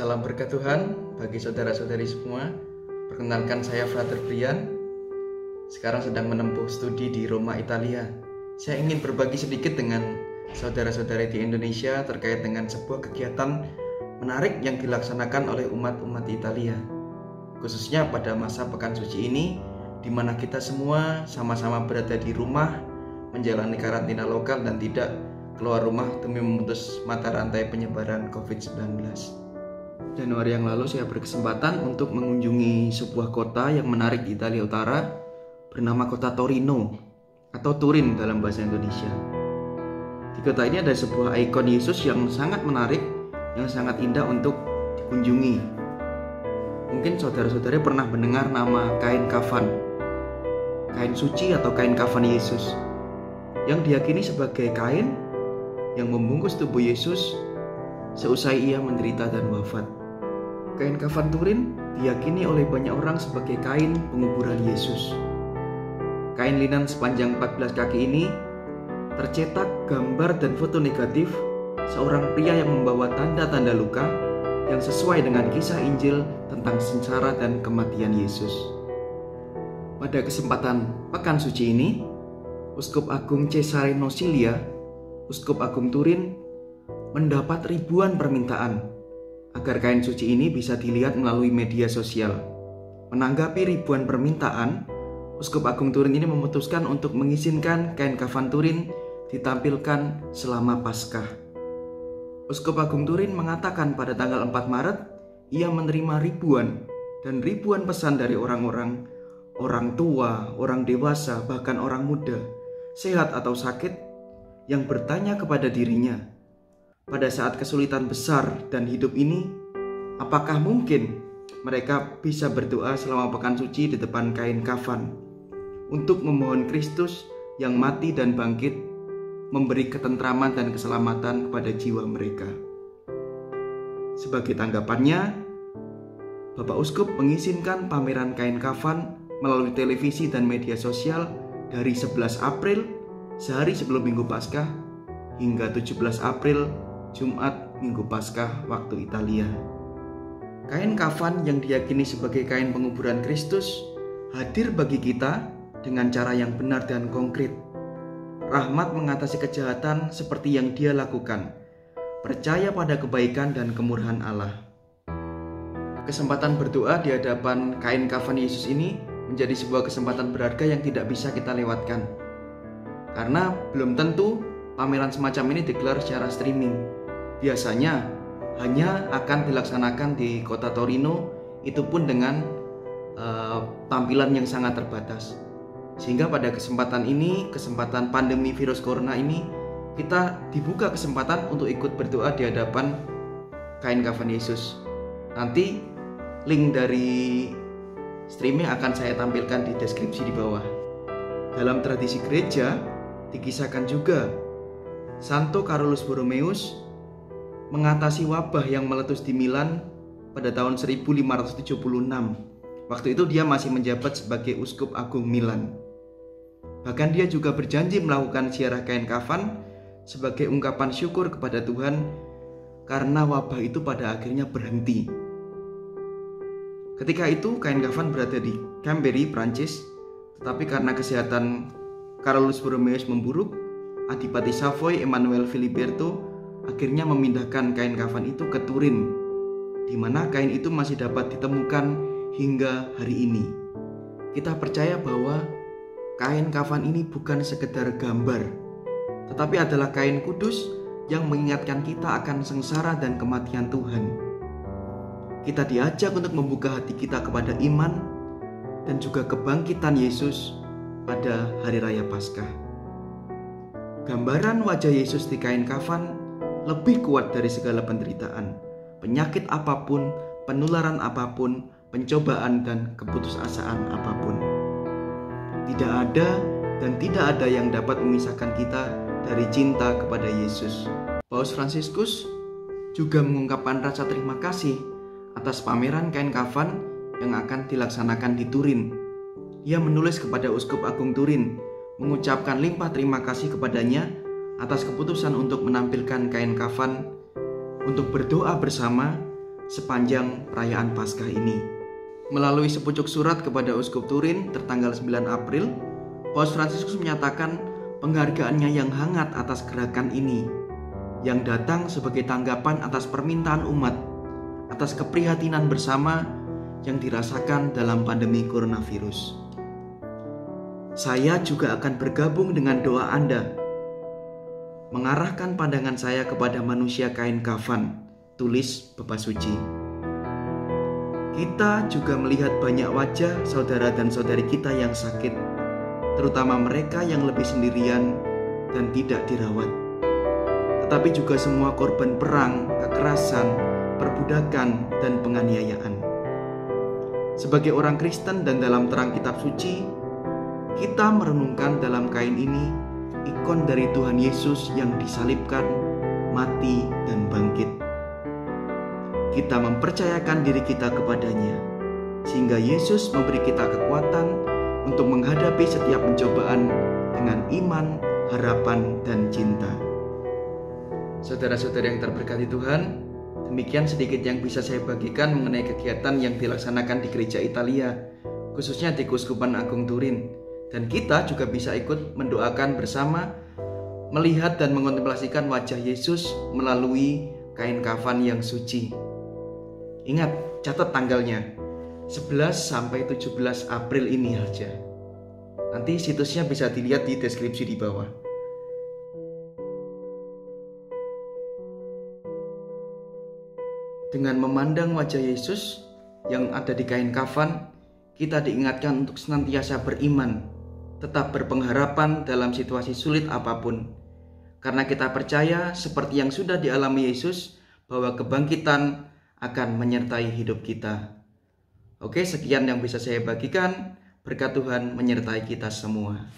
Salam berkat Tuhan bagi saudara-saudari semua. Perkenalkan, saya Frater Brian. Sekarang sedang menempuh studi di Roma, Italia. Saya ingin berbagi sedikit dengan saudara-saudari di Indonesia terkait dengan sebuah kegiatan menarik yang dilaksanakan oleh umat-umat Italia, khususnya pada masa Pekan Suci ini, di mana kita semua sama-sama berada di rumah, menjalani karantina lokal dan tidak keluar rumah demi memutus mata rantai penyebaran COVID-19. Januari yang lalu saya berkesempatan untuk mengunjungi sebuah kota yang menarik di Italia Utara bernama kota Torino atau Turin dalam bahasa Indonesia. Di kota ini ada sebuah ikon Yesus yang sangat menarik, yang sangat indah untuk dikunjungi. Mungkin saudara-saudari pernah mendengar nama kain kafan, kain suci atau kain kafan Yesus, yang diyakini sebagai kain yang membungkus tubuh Yesus seusai ia menderita dan wafat. Kain kafan Turin diyakini oleh banyak orang sebagai kain penguburan Yesus. Kain linan sepanjang 14 kaki ini tercetak gambar dan foto negatif seorang pria yang membawa tanda-tanda luka yang sesuai dengan kisah Injil tentang sengsara dan kematian Yesus. Pada kesempatan Pekan Suci ini, Uskup Agung Cesare Nosilia, Uskup Agung Turin, mendapat ribuan permintaan agar kain suci ini bisa dilihat melalui media sosial. Menanggapi ribuan permintaan, Uskup Agung Turin ini memutuskan untuk mengizinkan kain kafan Turin ditampilkan selama Paskah. Uskup Agung Turin mengatakan pada tanggal 4 Maret ia menerima ribuan pesan dari orang-orang, orang tua, orang dewasa, bahkan orang muda, sehat atau sakit, yang bertanya kepada dirinya, pada saat kesulitan besar dan hidup ini, apakah mungkin mereka bisa berdoa selama Pekan Suci di depan kain kafan untuk memohon Kristus yang mati dan bangkit memberi ketentraman dan keselamatan kepada jiwa mereka. Sebagai tanggapannya, Bapak Uskup mengizinkan pameran kain kafan melalui televisi dan media sosial dari 11 April, sehari sebelum Minggu Paskah, hingga 17 April, Jumat Minggu Paskah waktu Italia. Kain kafan yang diyakini sebagai kain penguburan Kristus hadir bagi kita dengan cara yang benar dan konkret. Rahmat mengatasi kejahatan seperti yang Dia lakukan, percaya pada kebaikan dan kemurahan Allah. Kesempatan berdoa di hadapan kain kafan Yesus ini menjadi sebuah kesempatan berharga yang tidak bisa kita lewatkan, karena belum tentu pameran semacam ini digelar secara streaming. Biasanya hanya akan dilaksanakan di kota Torino, itu pun dengan tampilan yang sangat terbatas. Sehingga pada kesempatan ini, kesempatan pandemi virus corona ini, kita dibuka kesempatan untuk ikut berdoa di hadapan kain kafan Yesus. Nanti link dari streaming akan saya tampilkan di deskripsi di bawah. Dalam tradisi gereja dikisahkan juga Santo Carolus Borromeus mengatasi wabah yang meletus di Milan pada tahun 1576. Waktu itu dia masih menjabat sebagai Uskup Agung Milan. Bahkan dia juga berjanji melakukan ziarah kain kafan sebagai ungkapan syukur kepada Tuhan karena wabah itu pada akhirnya berhenti. Ketika itu kain kafan berada di Chambéry, Prancis, tetapi karena kesehatan Carolus Borromeus memburuk, Adipati Savoy Emmanuel Filiberto akhirnya memindahkan kain kafan itu ke Turin, di mana kain itu masih dapat ditemukan hingga hari ini. Kita percaya bahwa kain kafan ini bukan sekedar gambar, tetapi adalah kain kudus yang mengingatkan kita akan sengsara dan kematian Tuhan. Kita diajak untuk membuka hati kita kepada iman dan juga kebangkitan Yesus pada hari raya Paskah. Gambaran wajah Yesus di kain kafan lebih kuat dari segala penderitaan, penyakit apapun, penularan apapun, pencobaan dan keputusasaan apapun. Tidak ada dan tidak ada yang dapat memisahkan kita dari cinta kepada Yesus. Paus Fransiskus juga mengungkapkan rasa terima kasih atas pameran kain kafan yang akan dilaksanakan di Turin. Ia menulis kepada Uskup Agung Turin, mengucapkan limpah terima kasih kepadanya atas keputusan untuk menampilkan kain kafan untuk berdoa bersama sepanjang perayaan Paskah ini. Melalui sepucuk surat kepada Uskup Turin tertanggal 9 April, Paus Fransiskus menyatakan penghargaannya yang hangat atas gerakan ini, yang datang sebagai tanggapan atas permintaan umat, atas keprihatinan bersama yang dirasakan dalam pandemi coronavirus. Saya juga akan bergabung dengan doa Anda, mengarahkan pandangan saya kepada manusia kain kafan, tulis Bapa Suci. Kita juga melihat banyak wajah saudara dan saudari kita yang sakit, terutama mereka yang lebih sendirian dan tidak dirawat. Tetapi juga semua korban perang, kekerasan, perbudakan, dan penganiayaan. Sebagai orang Kristen dan dalam terang kitab suci, kita merenungkan dalam kain ini ikon dari Tuhan Yesus yang disalibkan, mati, dan bangkit. Kita mempercayakan diri kita kepadanya, sehingga Yesus memberi kita kekuatan untuk menghadapi setiap pencobaan dengan iman, harapan, dan cinta. Saudara-saudara yang terberkati Tuhan, demikian sedikit yang bisa saya bagikan mengenai kegiatan yang dilaksanakan di Gereja Italia, khususnya di Keuskupan Agung Turin. Dan kita juga bisa ikut mendoakan bersama, melihat dan mengontemplasikan wajah Yesus melalui kain kafan yang suci. Ingat, catat tanggalnya, 11 sampai 17 April ini saja. Nanti situsnya bisa dilihat di deskripsi di bawah. Dengan memandang wajah Yesus yang ada di kain kafan, kita diingatkan untuk senantiasa beriman, tetap berpengharapan dalam situasi sulit apapun. Karena kita percaya seperti yang sudah dialami Yesus, bahwa kebangkitan akan menyertai hidup kita. Oke, sekian yang bisa saya bagikan. Berkat Tuhan menyertai kita semua.